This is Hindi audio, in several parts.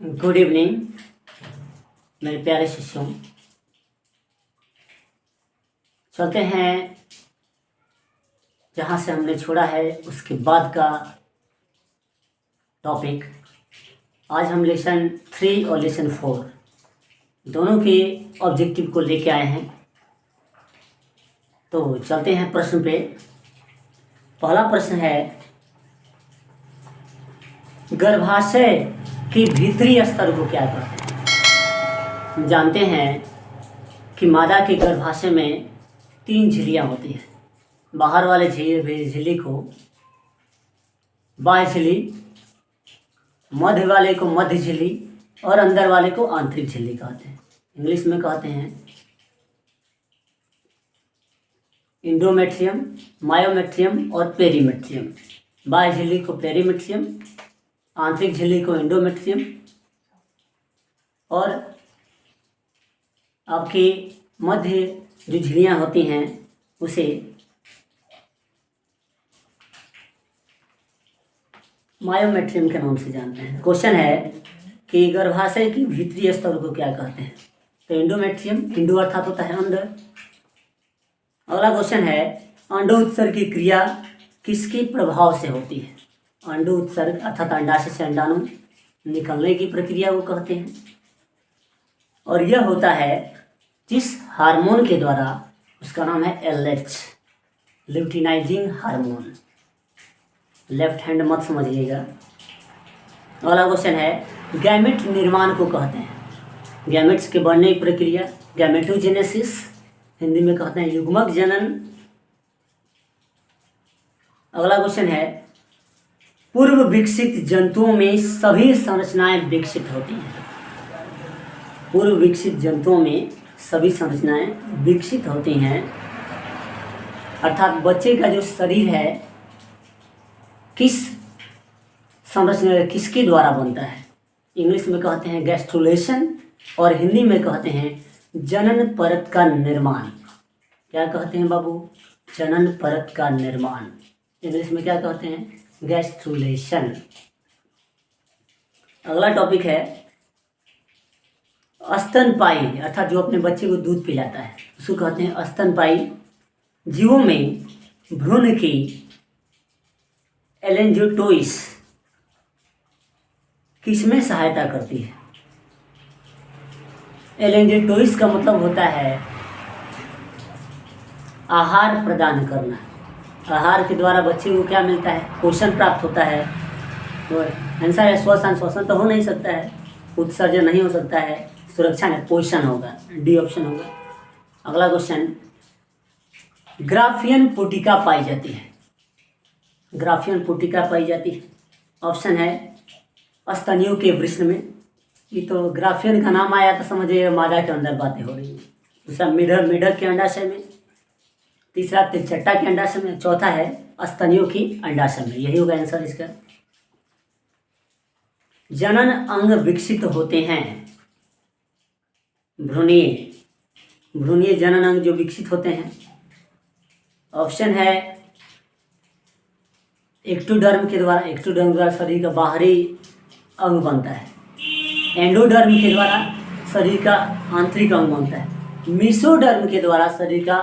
गुड इवनिंग मेरे प्यारे शिष्यों। चलते हैं जहाँ से हमने छोड़ा है उसके बाद का टॉपिक। आज हम लेसन 3 और लेसन 4 दोनों के ऑब्जेक्टिव को लेके आए हैं। तो चलते हैं प्रश्न पे। पहला प्रश्न है, गर्भाशय के भीतरी स्तर को क्या कहते हैं। हम जानते हैं कि मादा के गर्भाशय में 3 झिल्लियाँ होती हैं। बाहर वाले झिल्ली को बाह्य झिल्ली, मध्य वाले को मध्य झिल्ली और अंदर वाले को आंतरिक झिल्ली कहते हैं। इंग्लिश में कहते हैं इंडोमेट्रियम, मायोमेट्रियम और पेरीमेट्रियम। बाह्य झिल्ली को पेरीमेट्रियम, आंतरिक झिल्ली को एंडोमेट्रियम और आपकी मध्य जो झिल्लियाँ होती हैं उसे मायोमेट्रियम के नाम से जानते हैं। क्वेश्चन है कि गर्भाशय की भीतरी स्तर को क्या कहते हैं। तो एंडोमेट्रियम, इंडो अर्थात होता है अंदर। अगला क्वेश्चन है, अंडो उत्सर्ग की क्रिया किसके प्रभाव से होती है। अंडो उत्सर्ग अर्थात अंडाशय से अंडाणु निकलने की प्रक्रिया को कहते हैं और यह होता है जिस हार्मोन के द्वारा, उसका नाम है LH, luteinizing hormone. Left hand मत समझिएगा। अगला क्वेश्चन है, गैमेट निर्माण को कहते हैं। गैमेट्स के बढ़ने की प्रक्रिया गैमेटोजेनेसिस, हिंदी में कहते हैं युग्मक जनन। अगला क्वेश्चन है, पूर्व विकसित जंतुओं में सभी संरचनाएं विकसित होती हैं। पूर्व विकसित जंतुओं में सभी संरचनाएं विकसित होती हैं अर्थात बच्चे का जो शरीर है किस संरचना, किसके द्वारा बनता है। इंग्लिश में कहते हैं गैस्ट्रुलेशन और हिंदी में कहते हैं जनन परत का निर्माण। क्या कहते हैं बाबू? जनन परत का निर्माण। इंग्लिश में क्या कहते हैं? गैस्ट्रुलेशन। अगला टॉपिक है, स्तनपायी अर्थात जो अपने बच्चे को दूध पिलाता है उसको कहते हैं स्तनपायी। जीवों में भ्रूण की एलेंजियोटोइस किसमें सहायता करती है। एलेंजियोटोइस का मतलब होता है आहार प्रदान करना। आहार के द्वारा बच्चे को क्या मिलता है? पोषण प्राप्त होता है। तो आंसर है श्वसन। श्वसन तो हो नहीं सकता है, उत्सर्जन नहीं हो सकता है, सुरक्षा नहीं, पोषण होगा, डी ऑप्शन होगा। अगला क्वेश्चन, ग्राफियन पुटिका पाई जाती है। ग्राफियन पुटिका पाई जाती है। ऑप्शन है स्तनियों के वृषण में। ये तो ग्राफियन का नाम आया तो समझिए मादा के अंदर बातें हो रही है। दूसरा मेढक के अंडाशय में, तीसरा तिलचट्टा के अंडाशय में, चौथा है स्तनियों की अंडाशय में। यही होगा आंसर इसका। जनन अंग विकसित होते हैं। भ्रूणीय जनन अंग जो विकसित होते हैं। ऑप्शन है एक्टोडर्म के द्वारा। एक्टोडर्म द्वारा शरीर का बाहरी अंग बनता है। एंडोडर्म के द्वारा शरीर का आंतरिक अंग बनता है। मीसोडर्म के द्वारा शरीर का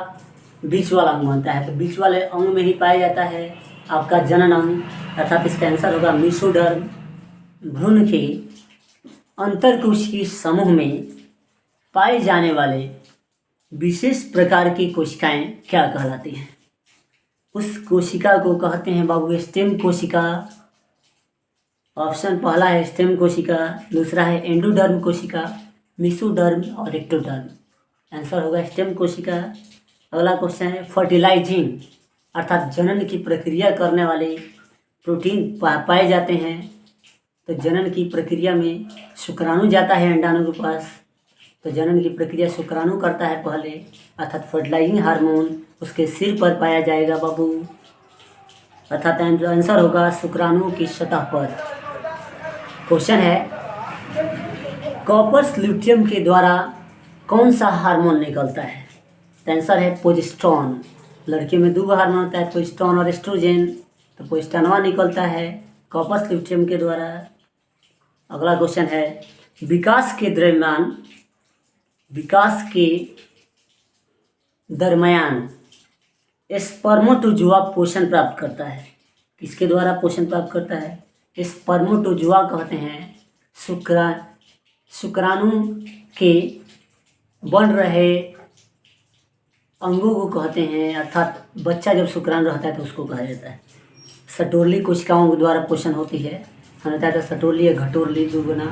बीच वाला अंग बनता है। तो बीच वाले अंग में ही पाया जाता है आपका जनन अंग, अर्थात इसका आंसर होगा मीसोडर्म। भ्रूण के अंतरकोशिकीय समूह में पाए जाने वाले विशेष प्रकार की कोशिकाएं क्या कहलाती हैं। उस कोशिका को कहते हैं बाबू स्टेम कोशिका। ऑप्शन पहला है स्टेम कोशिका, दूसरा है एंडोडर्म कोशिका, मीसोडर्म और एक्टोडर्म। आंसर होगा स्टेम कोशिका। अगला क्वेश्चन है, फर्टिलाइजिंग अर्थात जनन की प्रक्रिया करने वाले प्रोटीन पाए जाते हैं। तो जनन की प्रक्रिया में शुक्राणु जाता है अंडाणु के पास। तो जनन की प्रक्रिया शुक्राणु करता है पहले, अर्थात फर्टिलाइजिंग हार्मोन उसके सिर पर पाया जाएगा बाबू, अर्थात आंसर होगा शुक्राणु की सतह पर। क्वेश्चन है, कॉपर्स ल्यूटियम के द्वारा कौन सा हार्मोन निकलता है। तो आंसर है प्रोजेस्टेरोन। लड़कियों में 2 हार्मोन होता है, प्रोजेस्टेरोन और एस्ट्रोजन। तो प्रोजेस्टेरोन निकलता है कॉपर्स ल्यूटियम के द्वारा। अगला क्वेश्चन है, विकास के दरमियान स्पर्मेटोजुआ पोषण प्राप्त करता है। किसके द्वारा पोषण प्राप्त करता है? स्पर्मेटोजुआ कहते हैं शुक्राणु के बन रहे अंगों को कहते हैं, अर्थात बच्चा जब शुक्राणु रहता है तो उसको कहा जाता है। सटोरली कोशिकाओं के द्वारा पोषण होती है। हमने बताया था सटोरली या घटोरली दुगुना।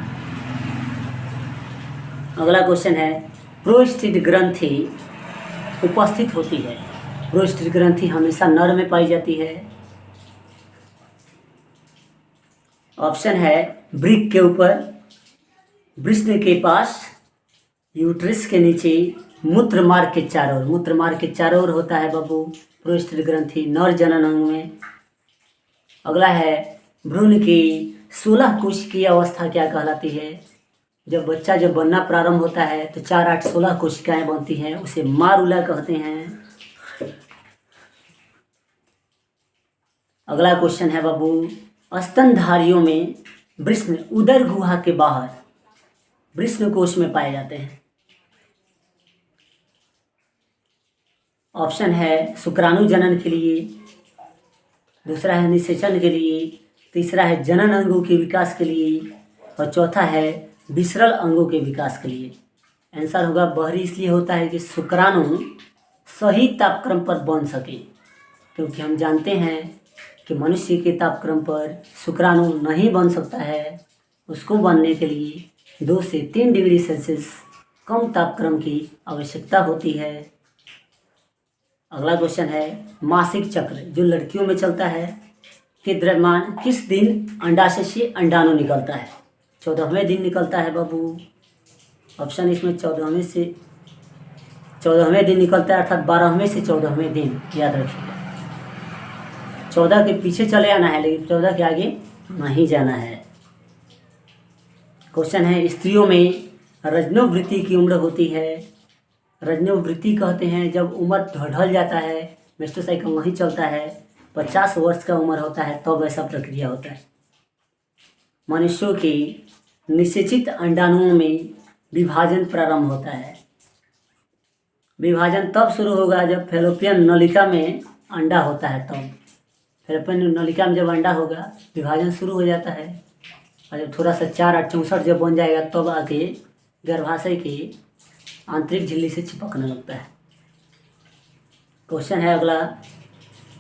अगला क्वेश्चन है, प्रोस्टेट ग्रंथि उपस्थित होती है। प्रोस्टेट ग्रंथि हमेशा नर में पाई जाती है। ऑप्शन है, वृक्क के ऊपर, वृषण के पास, यूट्रस के नीचे, मूत्र मार्ग के चारों ओर होता है बाबू प्रोस्टेट ग्रंथि नर जनन अंग में। अगला है, भ्रूण की 16 कोशिकीय अवस्था क्या कहलाती है? जब बच्चा बनना प्रारंभ होता है तो 4, 8, 16 कोशिकाएं बनती हैं, उसे मारूला कहते हैं। अगला क्वेश्चन है बाबू, स्तनधारियों में वृषण उदर गुहा के बाहर वृषण कोश में पाए जाते हैं। ऑप्शन है, शुक्राणु जनन के लिए, दूसरा है निषेचन के लिए, तीसरा है जनन अंगों के विकास के लिए, और चौथा है विसरल अंगों के विकास के लिए। आंसर होगा बहरी, इसलिए होता है कि शुक्राणु सही तापक्रम पर बन सके, क्योंकि हम जानते हैं कि मनुष्य के तापक्रम पर शुक्राणु नहीं बन सकता है। उसको बनने के लिए 2 से 3 डिग्री सेल्सियस कम तापक्रम की आवश्यकता होती है। अगला क्वेश्चन है, मासिक चक्र जो लड़कियों में चलता है के दरमियान किस दिन अंडाशय से अंडाणु निकलता है? 14वें दिन निकलता है बाबू। ऑप्शन इसमें 14वें दिन निकलता है, अर्थात 12वें से 14वें दिन, याद रखिएगा। 14 के पीछे चले आना है, लेकिन 14 के आगे नहीं जाना है। क्वेश्चन है, स्त्रियों में रजनोवृत्ति की उम्र होती है। रजनोवृत्ति कहते हैं जब उम्र ढल जाता है, मेंस्ट्रुअल साइकिल नहीं चलता है, 50 वर्ष का उम्र होता है, तब ऐसा प्रक्रिया होता है। मनुष्यों के निषेचित अंडाणुओं में विभाजन प्रारंभ होता है। विभाजन तब शुरू होगा जब फैलोपियन नलिका में अंडा होता है, तब फैलोपियन नलिका में जब अंडा होगा विभाजन शुरू हो जाता है। और जब थोड़ा सा 4, 8, 64 जब बन जाएगा तब आके गर्भाशय की आंतरिक झिल्ली से चिपकने लगता है। क्वेश्चन है अगला,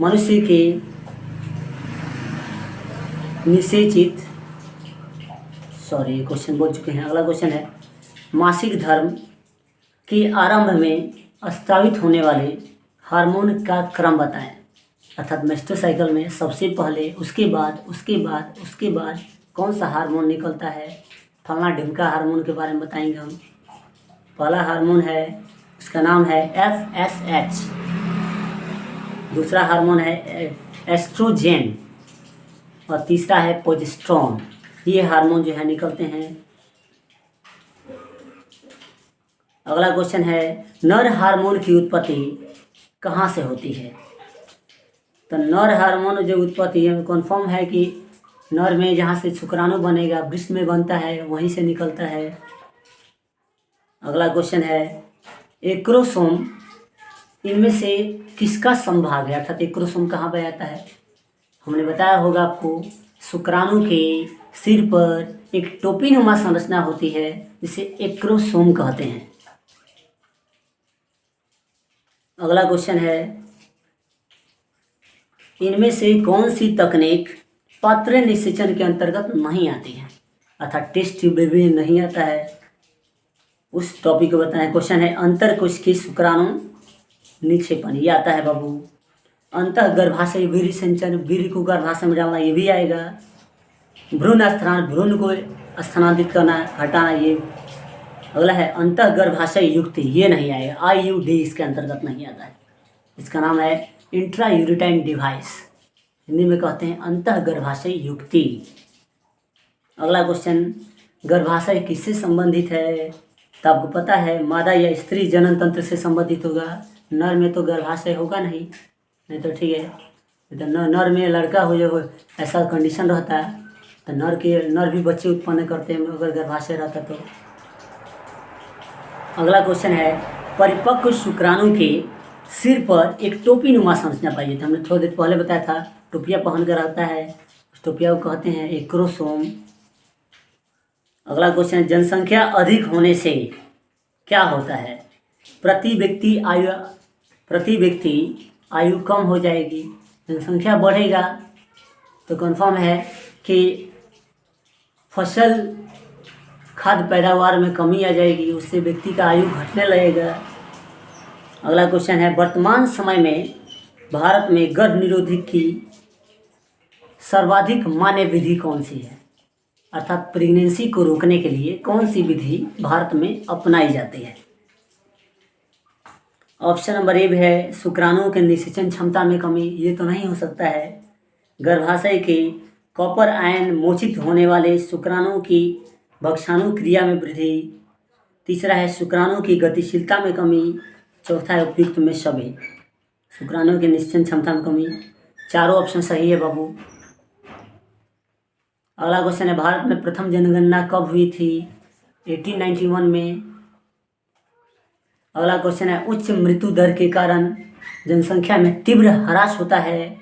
मनुष्य के निषेचित क्वेश्चन बोल चुके हैं। अगला क्वेश्चन है, मासिक धर्म के आरंभ में स्रावित होने वाले हार्मोन का क्रम बताएं। अर्थात मेंस्ट्रुअल साइकिल में सबसे पहले, उसके बाद कौन सा हार्मोन निकलता है? फलना ढिमका हार्मोन के बारे में बताएंगे हम। पहला हार्मोन है, उसका नाम है FSH। दूसरा हार्मोन है एस्ट्रोजेन, और तीसरा है प्रोजेस्टेरोन। ये हार्मोन जो है निकलते हैं। अगला क्वेश्चन है, नर हार्मोन की उत्पत्ति कहाँ से होती है? तो नर हार्मोन जो उत्पत्ति है कन्फर्म है कि नर में जहाँ से शुक्राणु बनेगा, वृषण में बनता है, वहीं से निकलता है। अगला क्वेश्चन है, एक्रोसोम इनमें से किसका समभाग है? अर्थात एक्रोसोम कहाँ पे आता है? हमने बताया होगा आपको, शुक्राणु के सिर पर एक टोपीनुमा संरचना होती है जिसे एक्रोसोम कहते हैं। अगला क्वेश्चन है, इनमें से कौन सी तकनीक पात्र निषेचन के अंतर्गत नहीं आती है? अर्थात टेस्ट ट्यूब में नहीं आता है, उस टॉपिक को बताएं। क्वेश्चन है, अंतरकोशिकीय शुक्राणु निक्षेपण, ये आता है बाबू। अंतः गर्भाशय वीर्य संचरण, वीर्य को गर्भाशय में डालना, ये भी आएगा। भ्रूण स्थान, भ्रूण को स्थानांतरित करना, हटाना, ये। अगला है अंतः गर्भाशय युक्ति, ये नहीं आएगा, IUD इसके अंतर्गत नहीं आता है। इसका नाम है इंट्रा यूरिटाइन डिवाइस, हिंदी में कहते हैं अंतः गर्भाशय युक्ति। अगला क्वेश्चन, गर्भाशय किससे संबंधित है? तो आपको पता है, मादा या स्त्री जनन तंत्र से संबंधित होगा। नर में तो गर्भाशय होगा नहीं तो ठीक है, तो नर में लड़का हो जाए ऐसा कंडीशन रहता है, तो नर भी बच्चे उत्पन्न करते हैं अगर गर्भाशय रहता तो। अगला क्वेश्चन है, परिपक्व शुक्राणु के सिर पर एक टोपी नुमा संरचना पाई जाती है। हमने थोड़ी देर पहले बताया था, टोपिया पहन कर रहता है, उस टोपिया को कहते हैं एक्रोसोम। अगला क्वेश्चन, जनसंख्या अधिक होने से क्या होता है? प्रति व्यक्ति आयु कम हो जाएगी। जनसंख्या बढ़ेगा तो कन्फर्म है कि फसल खाद्य पैदावार में कमी आ जाएगी, उससे व्यक्ति का आयु घटने लगेगा। अगला क्वेश्चन है, वर्तमान समय में भारत में गर्भ निरोधी की सर्वाधिक मान्य विधि कौन सी है? अर्थात प्रेगनेंसी को रोकने के लिए कौन सी विधि भारत में अपनाई जाती है? ऑप्शन नंबर ए है शुक्राणुओं के निषेचन क्षमता में कमी। ये तो नहीं हो सकता है। गर्भाशय के कॉपर आयन मोचित होने वाले शुक्राणुओं की भक्षाणु क्रिया में वृद्धि। तीसरा है शुक्राणुओं की गतिशीलता में कमी। चौथा है उपयुक्त में सभी। शुक्राणुओं के निषेचन क्षमता में कमी। चारों ऑप्शन सही है बाबू। अगला क्वेश्चन है, भारत में प्रथम जनगणना कब हुई थी? 1891 में। अगला क्वेश्चन है, उच्च मृत्यु दर के कारण जनसंख्या में तीव्र ह्रास होता है,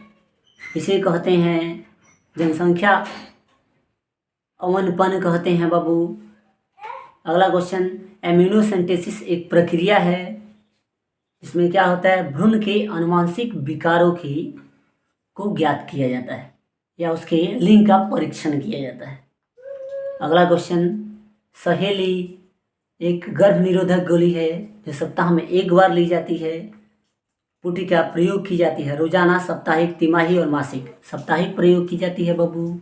इसे कहते हैं जनसंख्या अवनपन कहते हैं बाबू। अगला क्वेश्चन, एम्यूनोसेंटेसिस एक प्रक्रिया है इसमें क्या होता है? भ्रूण के आनुवांशिक विकारों को ज्ञात किया जाता है या उसके लिंग का परीक्षण किया जाता है। अगला क्वेश्चन, सहेली एक गर्भ निरोधक गोली है जो सप्ताह में एक बार ली जाती है। पुटी का प्रयोग की जाती है रोजाना, साप्ताहिक, तिमाही और मासिक। साप्ताहिक प्रयोग की जाती है बाबू।